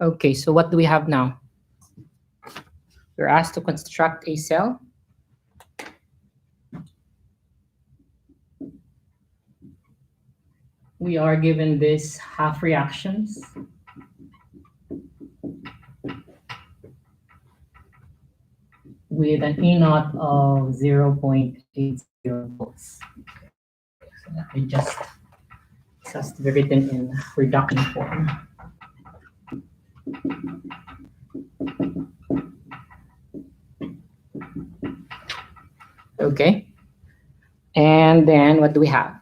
Okay, so what do we have now? We're asked to construct a cell. We are given this half reactions. With an E naught of 0.80 volts. So let me just, this has to be written in reduction form. Okay. And then what do we have?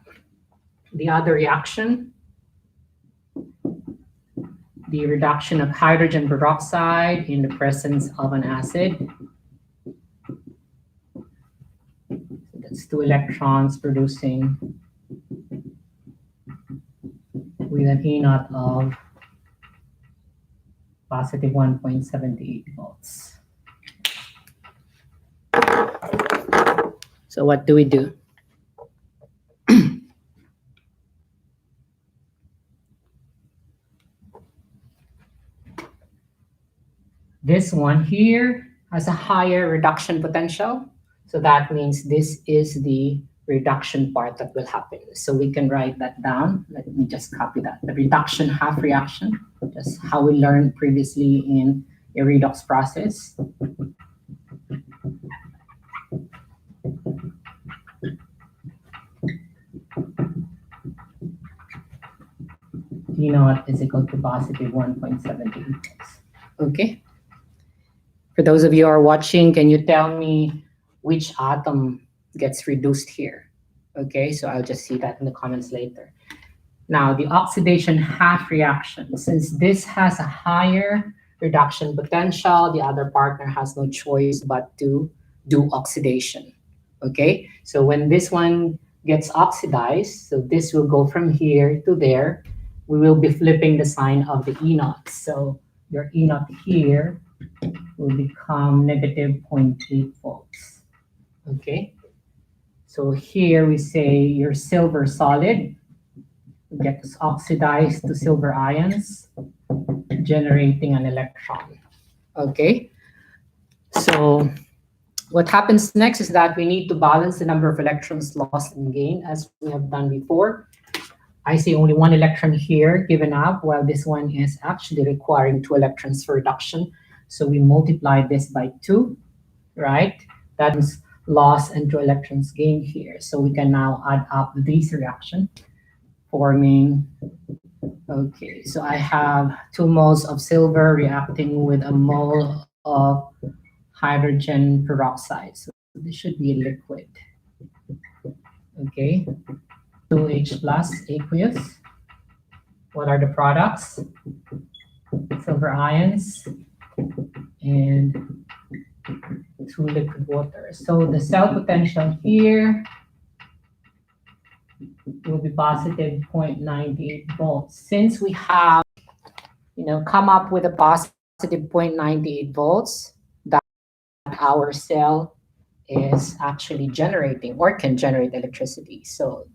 The other reaction, the reduction of hydrogen peroxide in the presence of an acid. So that's 2 electrons producing with an E naught of positive 1.78 volts. So what do we do? This one here has a higher reduction potential. So that means this is the reduction part that will happen. So we can write that down. Let me just copy that. The reduction half reaction, just how we learned previously in a redox process. E naught is equal to positive 1.78. Okay. For those of you who are watching, can you tell me which atom gets reduced here? Okay, so I'll just see that in the comments later. Now, the oxidation half reaction, since this has a higher reduction potential, the other partner has no choice but to do oxidation. Okay, so when this one gets oxidized, so this will go from here to there, we will be flipping the sign of the E naught. So your E naught here will become negative 0.8 volts. Okay, so here we say your silver solid gets oxidized to silver ions, generating an electron. Okay, so what happens next is that we need to balance the number of electrons lost and gained as we have done before. I see only 1 electron here given up, while this one is actually requiring 2 electrons for reduction. So we multiply this by 2, right? That is loss and 2 electrons gained here. So we can now add up these reactions, forming, okay, so I have 2 moles of silver reacting with a mole of hydrogen peroxide. So this should be a liquid. Okay, 2H plus aqueous. What are the products? Silver ions and 2 liquid water. So the cell potential here will be positive 0.98 volts. Since we have, come up with a positive 0.98 volts, that our cell is actually generating or can generate electricity. So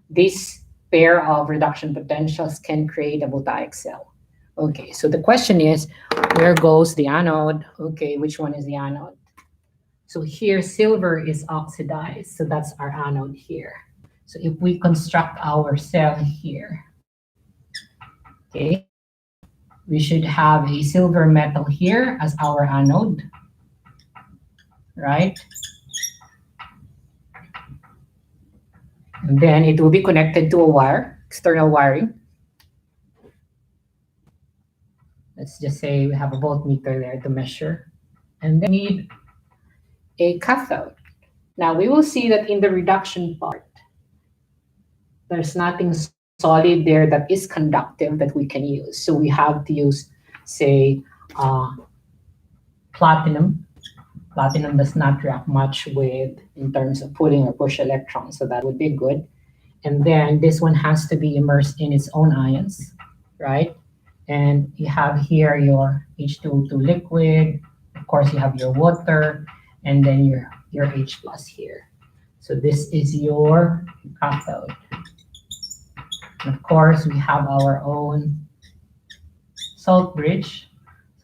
this pair of reduction potentials can create a voltaic cell. Okay, so the question is, where goes the anode? Okay, which one is the anode? So here, silver is oxidized, so that's our anode here. So if we construct our cell here, okay, we should have a silver metal here as our anode, right? And then it will be connected to a wire, external wiring. Let's just say we have a voltmeter there to measure. And then we need a cathode. Now we will see that in the reduction part, there's nothing solid there that is conductive that we can use. So we have to use, say, platinum. Platinum does not react much with, in terms of pulling or push electrons, so that would be good. And then this one has to be immersed in its own ions, right? And you have here your H2O2 liquid. Of course, you have your water, and then your H plus here. So this is your cathode. And of course, we have our own salt bridge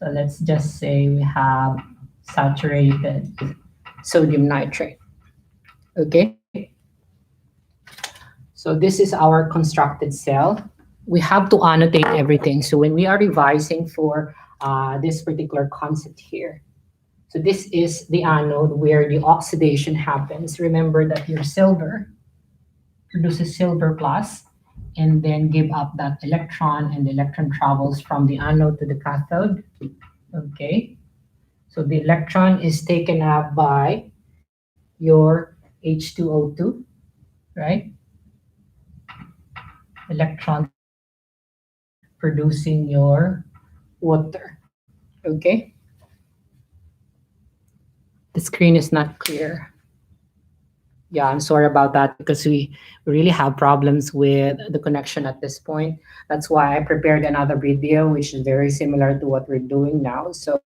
So let's just say we have saturated sodium nitrate. Okay. So this is our constructed cell. We have to annotate everything. So when we are revising for this particular concept here, so this is the anode where the oxidation happens. Remember that your silver produces silver plus and then give up that electron, and the electron travels from the anode to the cathode. Okay. So the electron is taken up by your H2O2, right? Electrons producing your water. Okay. The screen is not clear. Yeah, I'm sorry about that because we really have problems with the connection at this point. That's why I prepared another video, which is very similar to what we're doing now. So,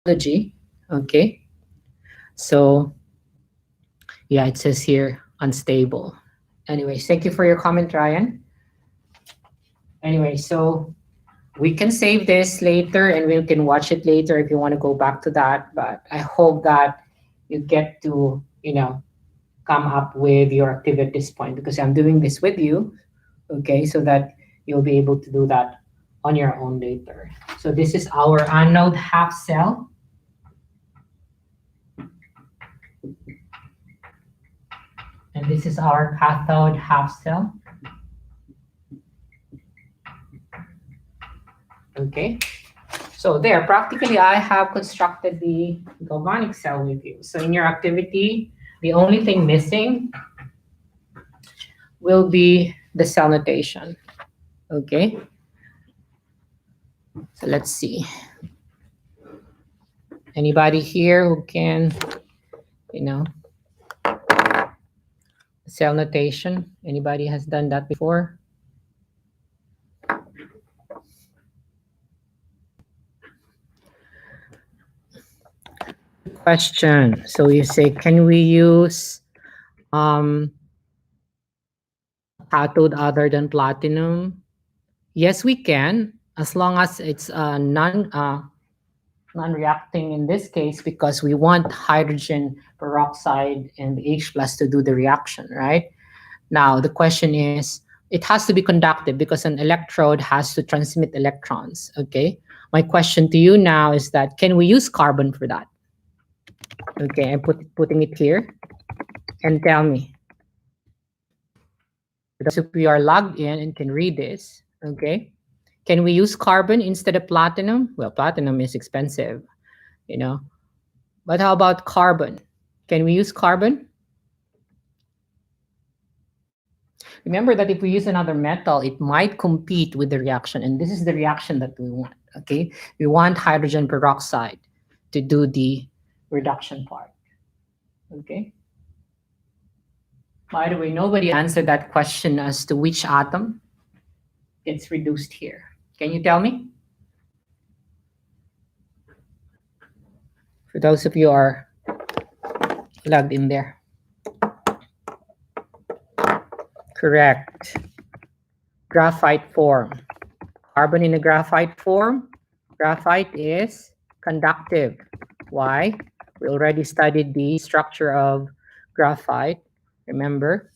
technology. Okay. So, yeah, it says here unstable. Anyways, thank you for your comment, Ryan. Anyway, so we can save this later and we can watch it later if you want to go back to that. But I hope that you get to, come up with your activity at this point because I'm doing this with you, okay, so that you'll be able to do that on your own later. So this is our anode half cell. And this is our cathode half cell. Okay. So there, practically I have constructed the galvanic cell with you. So in your activity, the only thing missing will be the cell notation. Okay. So let's see. Anybody here who can, you know, cell notation? Anybody has done that before? Question. So you say, can we use cathode other than platinum? Yes, we can, as long as it's non-reacting in this case, because we want hydrogen peroxide and H plus to do the reaction, right? Now the question is, it has to be conductive because an electrode has to transmit electrons. Okay. My question to you now is that can we use carbon for that? Okay, I'm putting it here, and tell me. So we are logged in and can read this. Okay. Can we use carbon instead of platinum? Well, platinum is expensive, you know. But how about carbon? Can we use carbon? Remember that if we use another metal, it might compete with the reaction. And this is the reaction that we want, okay? We want hydrogen peroxide to do the reduction part, okay? By the way, nobody answered that question as to which atom gets reduced here. Can you tell me? For those of you who are logged in there. Correct. Graphite form. Carbon in a graphite form. Graphite is conductive. Why? We already studied the structure of graphite. Remember?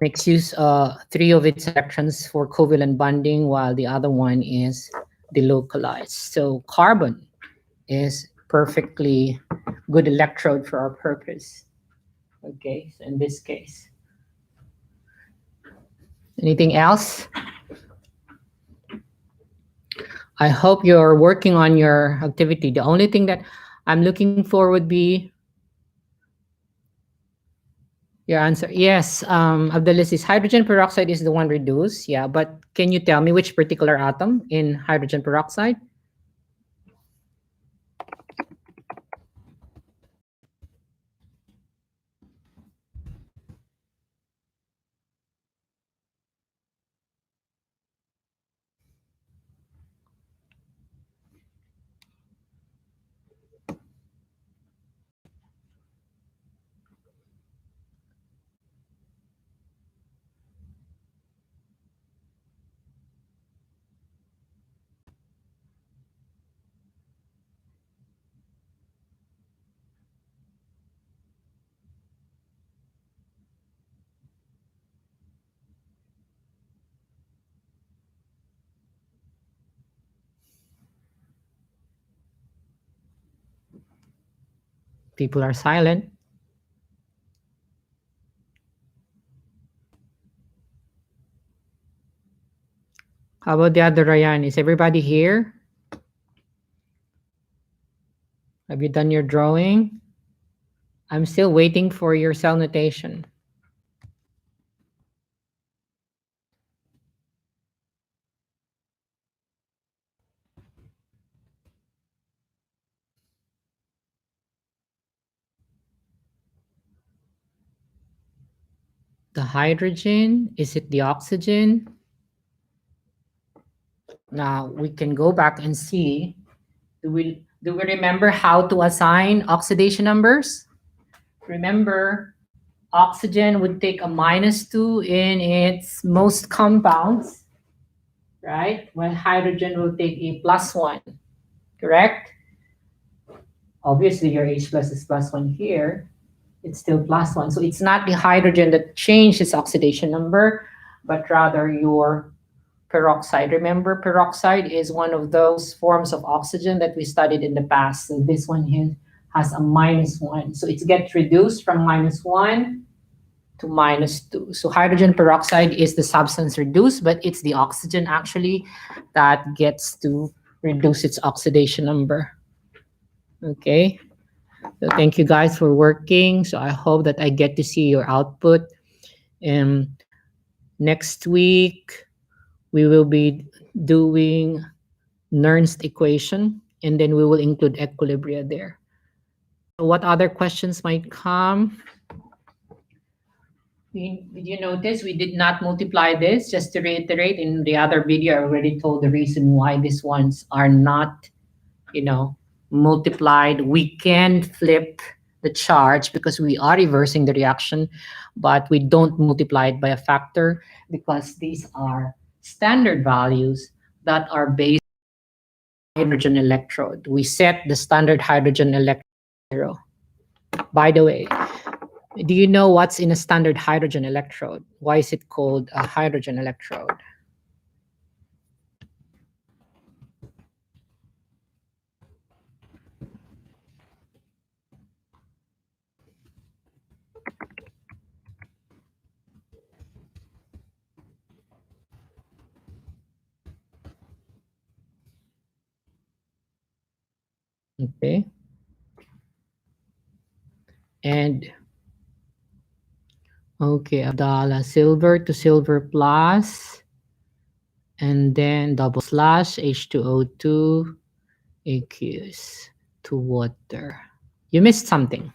Makes use 3 of its electrons for covalent bonding, while the other one is delocalized. So carbon is perfectly good electrode for our purpose. Okay, so in this case. Anything else? I hope you're working on your activity. The only thing that I'm looking for would be your answer. Yes, Abdulaziz, is hydrogen peroxide is the one reduced. Yeah, but can you tell me which particular atom in hydrogen peroxide? People are silent. How about the other Ryan? Is everybody here? Have you done your drawing? I'm still waiting for your cell notation. The hydrogen, is it the oxygen? Now we can go back and see. Do we remember how to assign oxidation numbers? Remember, oxygen would take a -2 in its most compounds, right? While hydrogen will take a +1, correct? Obviously, your H plus is +1 here. It's still +1. So it's not the hydrogen that changed its oxidation number, but rather your peroxide. Remember, peroxide is one of those forms of oxygen that we studied in the past. So this one here has a -1. So it gets reduced from -1 to -2. So hydrogen peroxide is the substance reduced, but it's the oxygen actually that gets to reduce its oxidation number. Okay. So thank you guys for working. So I hope that I get to see your output. And next week, we will be doing Nernst equation, and then we will include equilibria there. So what other questions might come? Did you notice we did not multiply this? Just to reiterate, in the other video, I already told the reason why these ones are not, multiplied. We can flip the charge because we are reversing the reaction, but we don't multiply it by a factor because these are standard values that are based on hydrogen electrode. We set the standard hydrogen electrode 0. By the way, do you know what's in a standard hydrogen electrode? Why is it called a hydrogen electrode? Okay. And okay, Abdallah, silver to silver plus, and then double slash H2O2 aqueous to water. You missed something.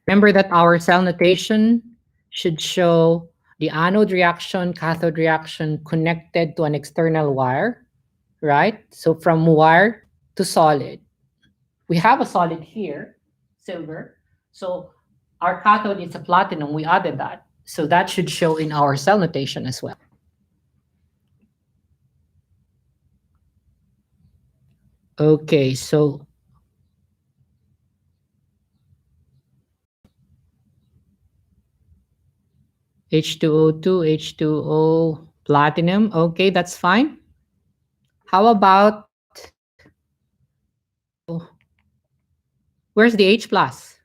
Remember that our cell notation should show the anode reaction, cathode reaction connected to an external wire, right? So from wire to solid. We have a solid here, silver. So our cathode is a platinum. We added that. So that should show in our cell notation as well. Okay, so H2O2, H2O, platinum. Okay, that's fine. How about, where's the H plus?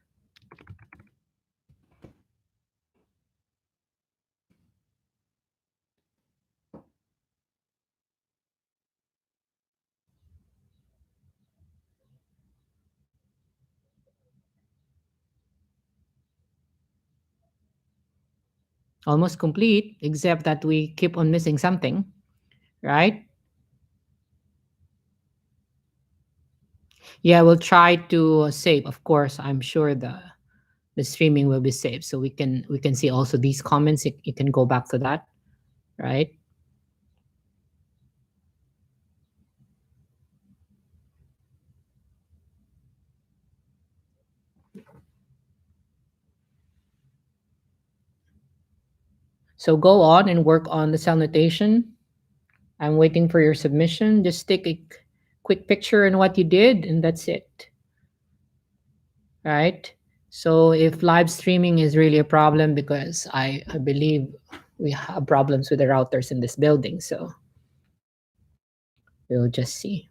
Almost complete, except that we keep on missing something, right? Yeah, we'll try to save. Of course, I'm sure the streaming will be saved, so we can see also these comments. You can go back to that, right? So go on and work on the cell notation. I'm waiting for your submission. Just take a quick picture on what you did, and that's it. Right? So if live streaming is really a problem, because I believe we have problems with the routers in this building. So we'll just see.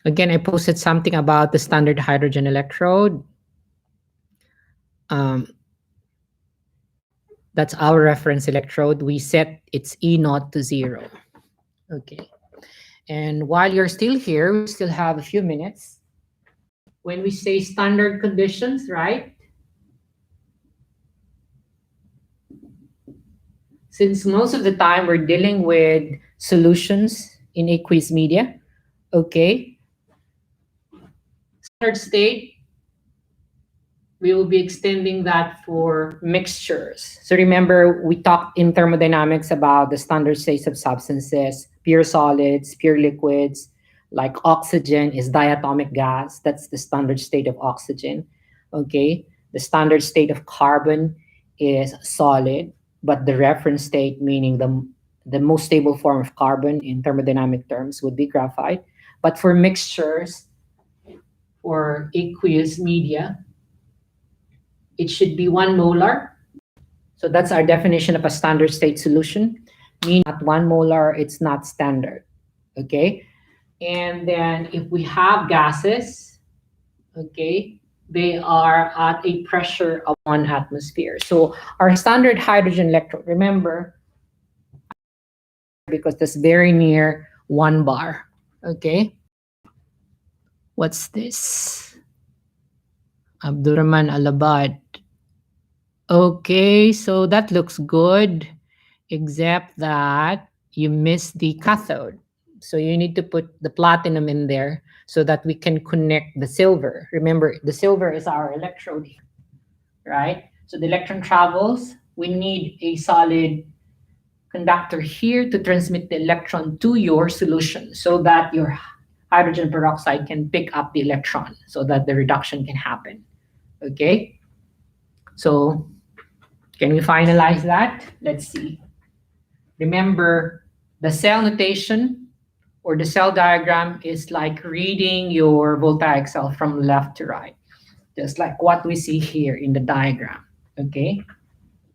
Again, I posted something about the standard hydrogen electrode. Um, that's our reference electrode. We set its E naught to 0. Okay. And while you're still here, we still have a few minutes. When we say standard conditions, right? Since most of the time we're dealing with solutions in aqueous media, okay? Standard state, we will be extending that for mixtures. So remember, we talked in thermodynamics about the standard states of substances, pure solids, pure liquids, like oxygen is diatomic gas. That's the standard state of oxygen. Okay. The standard state of carbon is solid, but the reference state, meaning the most stable form of carbon in thermodynamic terms, would be graphite. But for mixtures or aqueous media, it should be 1 molar. So that's our definition of a standard state solution. Meaning at 1 molar, it's not standard. Okay. And then if we have gases, okay, they are at a pressure of 1 atmosphere. So our standard hydrogen electrode, remember, because that's very near 1 bar. Okay. What's this? Abdurrahman Alabad. Okay, so that looks good, except that you missed the cathode. So you need to put the platinum in there so that we can connect the silver. Remember, the silver is our electrode, right? So the electron travels. We need a solid conductor here to transmit the electron to your solution so that your hydrogen peroxide can pick up the electron so that the reduction can happen. Okay? So can we finalize that? Let's see. Remember, the cell notation or the cell diagram is like reading your voltaic cell from left to right, just like what we see here in the diagram. Okay?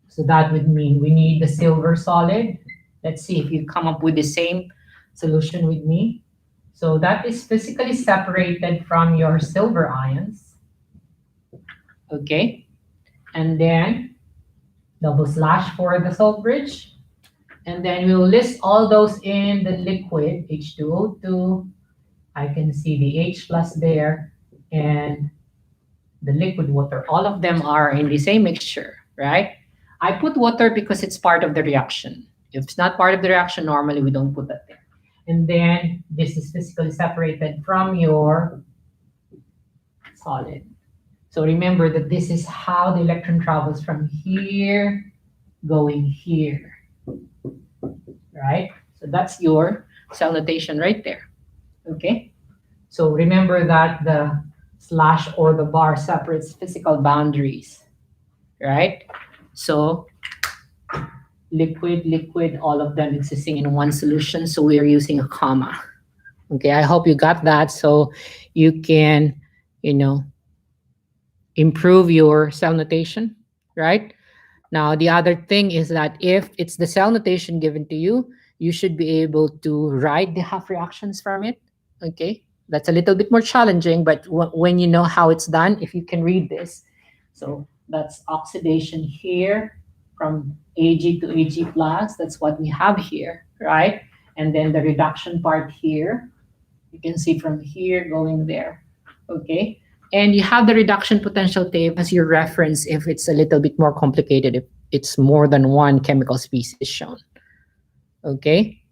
So that would mean we need the silver solid. Let's see if you come up with the same solution with me. So that is physically separated from your silver ions. Okay? And then double slash for the salt bridge. And then we'll list all those in the liquid, H2O2. I can see the H plus there and the liquid water. All of them are in the same mixture, right? I put water because it's part of the reaction. If it's not part of the reaction, normally we don't put that there. And then this is physically separated from your solid. So remember that this is how the electron travels from here going here, right? So that's your cell notation right there, okay? So remember that the slash or the bar separates physical boundaries, right? So liquid, liquid, all of them existing in one solution. So we are using a comma. Okay, I hope you got that so you can, improve your cell notation, right? Now, the other thing is that if it's the cell notation given to you, you should be able to write the half reactions from it. Okay, that's a little bit more challenging, but when you know how it's done, if you can read this. So that's oxidation here from Ag to Ag plus. That's what we have here, right? And then the reduction part here, you can see from here going there. Okay. And you have the reduction potential tape as your reference if it's a little bit more complicated, if it's more than one chemical species shown. Okay.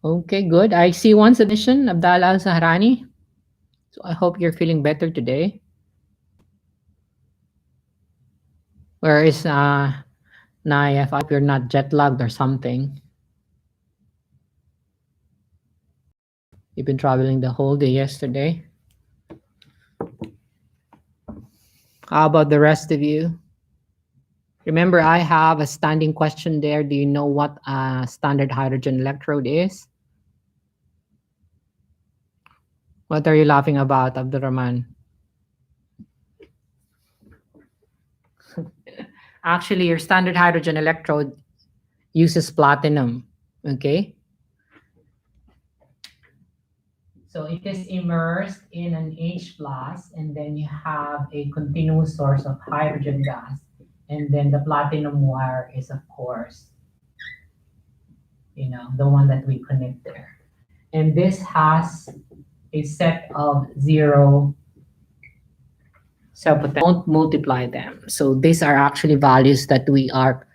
Okay, good. I see one submission, Abdallah Al-Sahrani. So I hope you're feeling better today. Where is Naif, I hope you're not jet lagged or something. You've been traveling the whole day yesterday. How about the rest of you? Remember, I have a standing question there. Do you know what a standard hydrogen electrode is? What are you laughing about, Abdurrahman? Actually, your standard hydrogen electrode uses platinum, okay? So it is immersed in an H plus, and then you have a continuous source of hydrogen gas. And then the platinum wire is, of course, the one that we connect there. And this has a set of zero cell potential. Don't multiply them. So these are actually values that we are,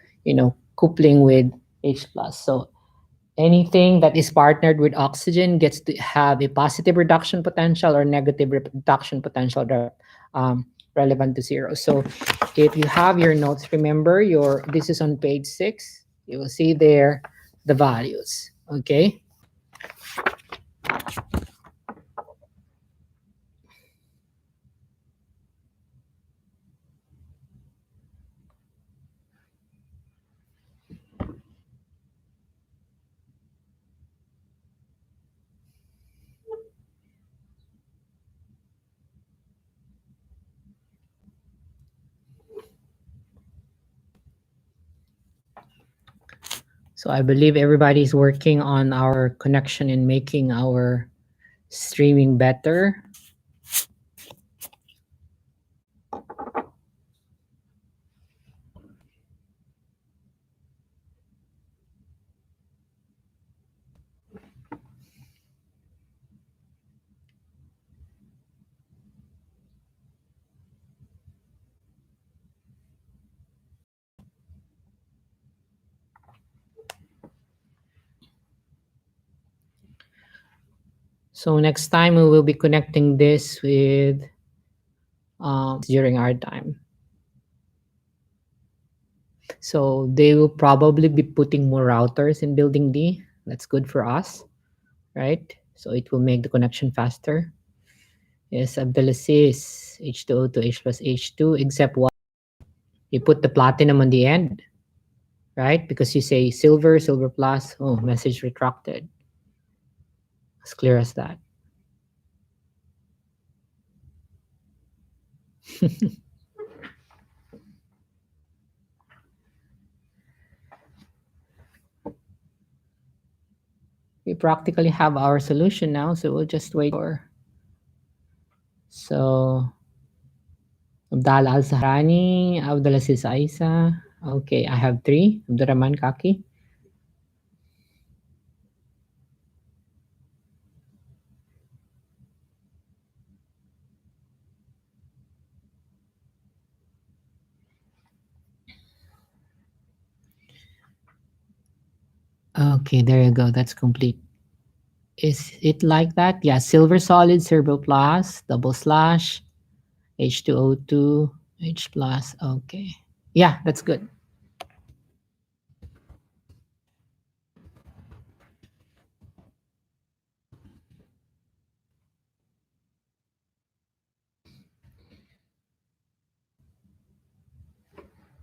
coupling with H plus. So anything that is partnered with oxygen gets to have a positive reduction potential or negative reduction potential relevant to zero. So if you have your notes, remember this is on page 6. You will see there the values. Okay. So I believe everybody's working on our connection and making our streaming better. So next time we will be connecting this with during our time. So they will probably be putting more routers in building D. That's good for us, right? So it will make the connection faster. Yes, Abdelaziz, H2O to H plus H2, except what? You put the platinum on the end, right? Because you say silver, silver plus, oh, message retracted. As clear as that. We practically have our solution now, so we'll just wait for. So, Abdal Al-Sahrani, Abdulaziz Aisa. Okay, I have 3. Abdurrahman Kaki. Okay, there you go. That's complete. Is it like that? Yeah, silver solid, silver plus, double slash, H2O2, H plus. Okay. Yeah, that's good.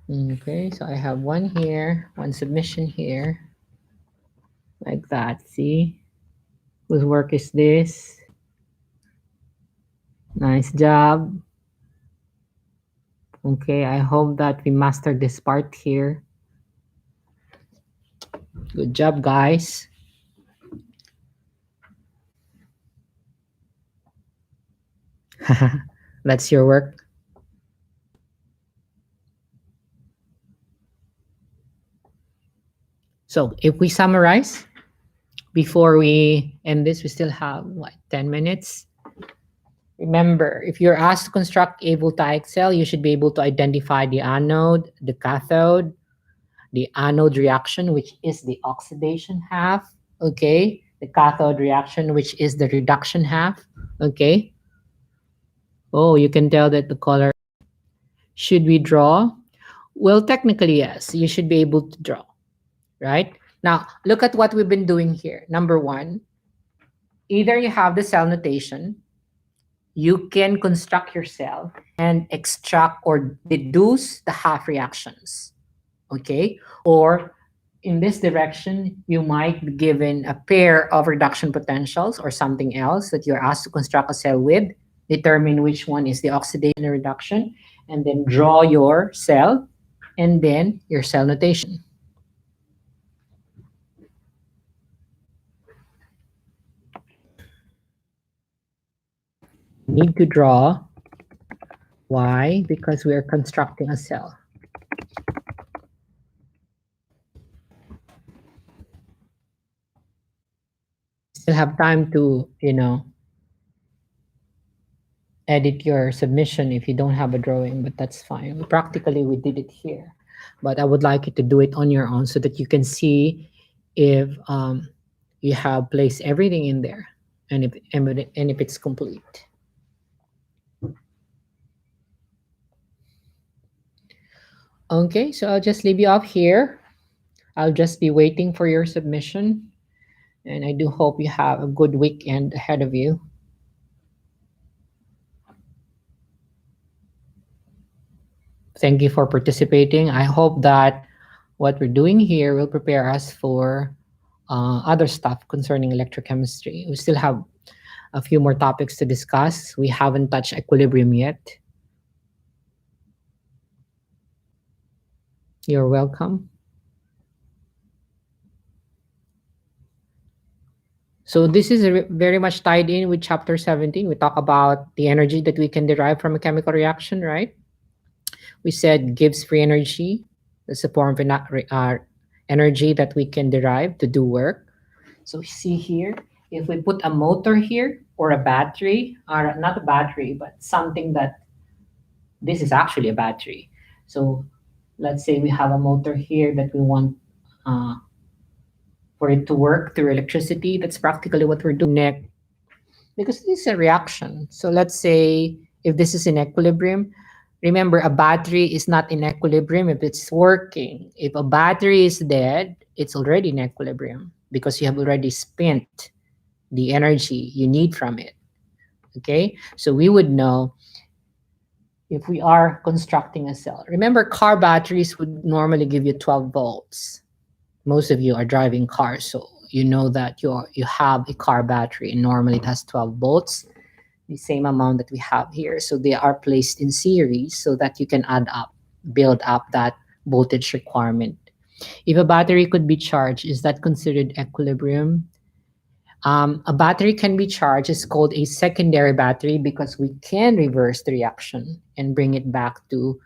Okay, so I have one here, one submission here. Like that, see? Whose work is this? Nice job. Okay, I hope that we mastered this part here. Good job, guys. That's your work. So if we summarize, before we end this, we still have, 10 minutes? Remember, if you're asked to construct a voltaic cell, you should be able to identify the anode, the cathode, the anode reaction, which is the oxidation half, okay? The cathode reaction, which is the reduction half, okay? Oh, you can tell that the color. Should we draw? Well, technically, yes. You should be able to draw, right? Now, look at what we've been doing here. Number one, either you have the cell notation, you can construct your cell and extract or deduce the half reactions, okay? Or in this direction, you might be given a pair of reduction potentials or something else that you're asked to construct a cell with, determine which one is the oxidation or reduction, and then draw your cell and then your cell notation. Need to draw. Why? Because we are constructing a cell. Still have time to, edit your submission if you don't have a drawing, but that's fine. Practically, we did it here. But I would like you to do it on your own so that you can see if you have placed everything in there and if it's complete. Okay, so I'll just leave you up here. I'll just be waiting for your submission. And I do hope you have a good weekend ahead of you. Thank you for participating. I hope that what we're doing here will prepare us for other stuff concerning electrochemistry. We still have a few more topics to discuss. We haven't touched equilibrium yet. You're welcome. So this is very much tied in with chapter 17. We talk about the energy that we can derive from a chemical reaction, right? We said gives free energy. That's a form of energy that we can derive to do work. So see here, if we put a motor here or a battery, or not a battery, but something that this is actually a battery. So let's say we have a motor here that we want uh, for it to work through electricity. That's practically what we're doing next, because this is a reaction. So let's say if this is in equilibrium, remember a battery is not in equilibrium if it's working. If a battery is dead, it's already in equilibrium because you have already spent the energy you need from it. Okay, so we would know if we are constructing a cell. Remember, car batteries would normally give you 12 volts. Most of you are driving cars, so you know that you have a car battery and normally it has 12 volts, the same amount that we have here. So they are placed in series so that you can build up that voltage requirement. If a battery could be charged, is that considered equilibrium? A battery can be charged. It's called a secondary battery because we can reverse the reaction and bring it back to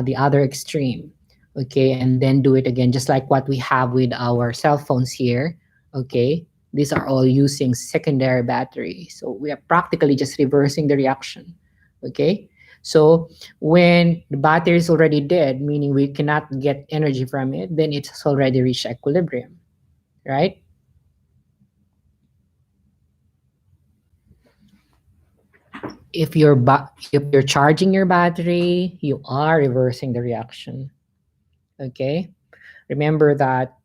the other extreme. Okay, and then do it again, just like what we have with our cell phones here. Okay, these are all using secondary battery. So we are practically just reversing the reaction. Okay, so when the battery is already dead, meaning we cannot get energy from it, then it's already reached equilibrium, right? If you're charging your battery, you are reversing the reaction. Okay, remember that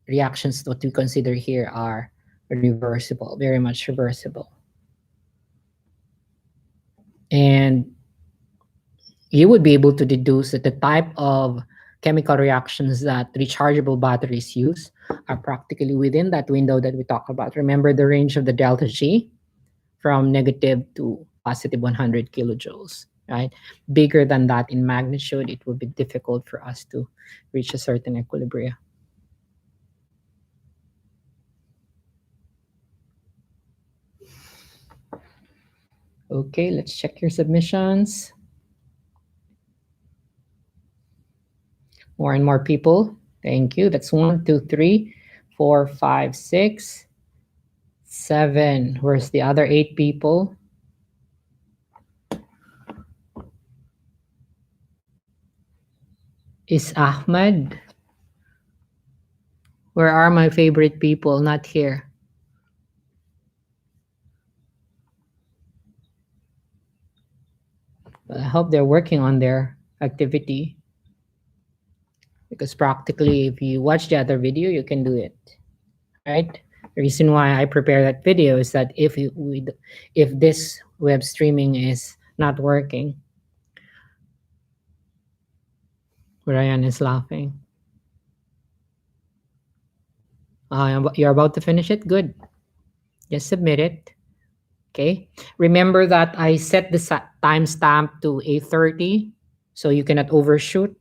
reactions what we consider here are reversible, very much reversible. And you would be able to deduce that the type of chemical reactions that rechargeable batteries use are practically within that window that we talk about. Remember the range of the delta G from negative to positive 100 kilojoules, right? Bigger than that in magnitude, it would be difficult for us to reach a certain equilibrium. Okay, let's check your submissions. More and more people. Thank you. That's 1, 2, 3, 4, 5, 6, 7. Where's the other 8 people? Is Ahmed? Where are my favorite people? Not here. I hope they're working on their activity. because practically if you watch the other video, you can do it, right? The reason why I prepare that video is that if this web streaming is not working, Ryan is laughing. You're about to finish it? Good. Just submit it. Okay. Remember that I set the timestamp to 8:30, so you cannot overshoot.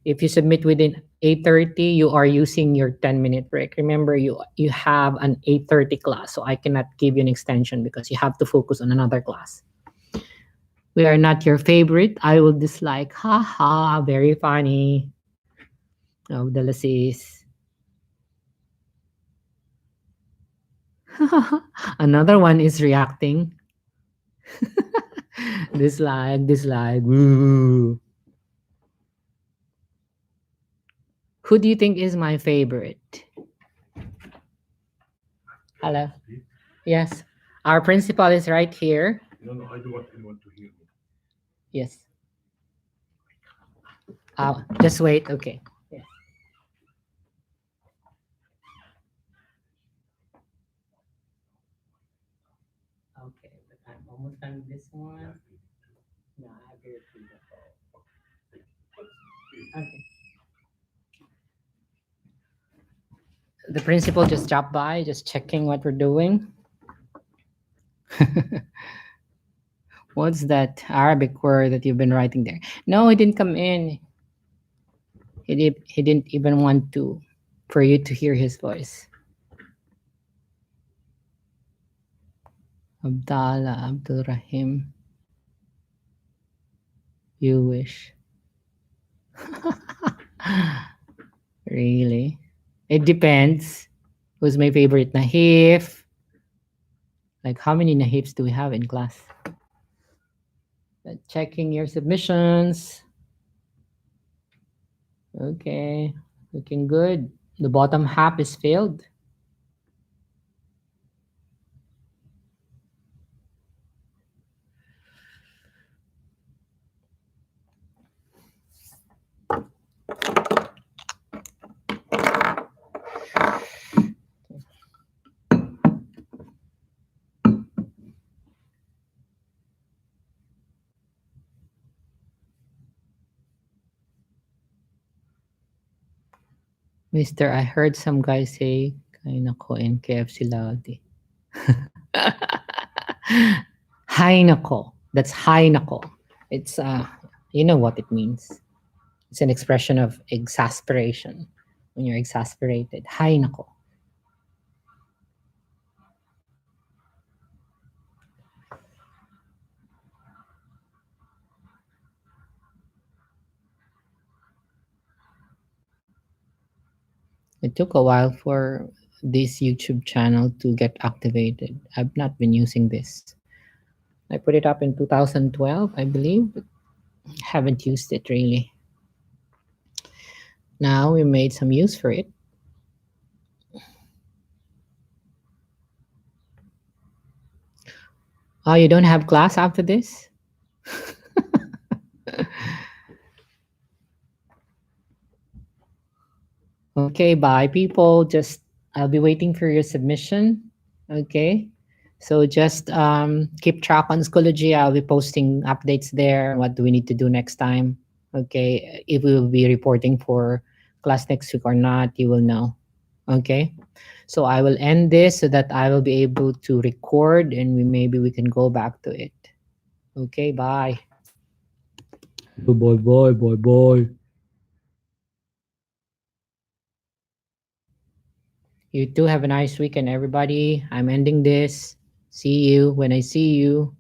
If you submit within 8:30, you are using your 10-minute break. Remember, you have an 8:30 class, so I cannot give you an extension because you have to focus on another class. We are not your favorite. I will dislike. Ha ha, very funny. Oh, Delasis. Another one is reacting. Dislike, dislike. Woo. Who do you think is my favorite? Hello. Yes. Our principal is right here. No, I don't want anyone to hear me. Yes. Just wait. Okay. Yeah. Okay, but I'm almost done with this one. No, I have your feedback. Okay. The principal just dropped by, just checking what we're doing. What's that Arabic word that you've been writing there? No, he didn't come in. He didn't even want to for you to hear his voice. Abdallah, Abdul Rahim. You wish. Really? It depends. Who's my favorite Nahif? Like, how many Nahifs do we have in class? Checking your submissions. Okay, looking good. The bottom half is filled. Mister, I heard some guy say, "Kain ako in KFC Laudi." Hay nako. That's hay nako. It's you know what it means. It's an expression of exasperation. When you're exasperated, hay nako. It took a while for this YouTube channel to get activated. I've not been using this. I put it up in 2012, I believe, but haven't used it really. Now we made some use for it. Oh, you don't have class after this? Okay, bye people. Just I'll be waiting for your submission. Okay. So just keep track on Schoology. I'll be posting updates there. What do we need to do next time? Okay. If we will be reporting for class next week or not, you will know. Okay. So I will end this so that I will be able to record and maybe we can go back to it. Okay, bye. Bye, bye, bye, bye. You too have a nice weekend, everybody. I'm ending this. See you when I see you.